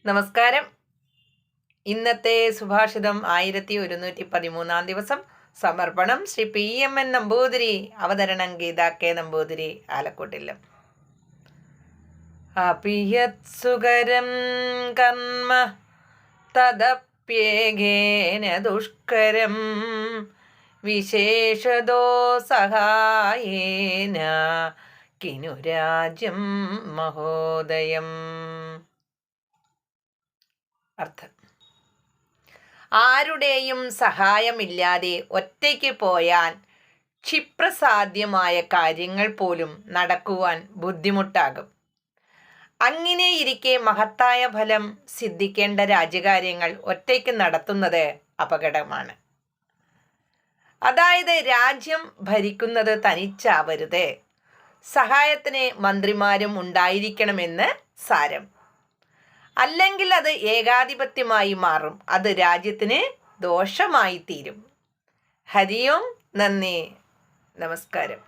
നമസ്കാരം. ഇന്നത്തെ സുഭാഷിതം 1113 ദിവസം. സമർപ്പണം ശ്രീ PMN നമ്പൂതിരി. അവതരണം ഗീത K നമ്പൂതിരി, ആലക്കോട്ടില്ലം. അപിയത്സുകരം കർമ്മ തദപ്യേകേന ദുഷ്കരം വിശേഷതോ സഹായേന കിനുരാജ്യം മഹോദയം. അർത്ഥം: ആരുടെയും സഹായമില്ലാതെ ഒറ്റയ്ക്ക് പോയാൽ ക്ഷിപ്രസാധ്യമായ കാര്യങ്ങൾ പോലും നടക്കുവാൻ ബുദ്ധിമുട്ടാകും. അങ്ങനെയിരിക്കെ മഹത്തായ ഫലം സിദ്ധിക്കേണ്ട രാജ്യകാര്യങ്ങൾ ഒറ്റയ്ക്ക് നടത്തുന്നത് അപകടമാണ്. അതായത്, രാജ്യം ഭരിക്കുന്നത് തനിച്ചാവരുത്, സഹായത്തിന് മന്ത്രിമാരും ഉണ്ടായിരിക്കണമെന്ന് സാരം. അല്ലെങ്കിൽ അത് ഏകാധിപത്യമായി മാറും, അത് രാജ്യത്തിന് ദോഷമായി തീരും. ഹരി ഓം. നന്ദി, നമസ്കാരം.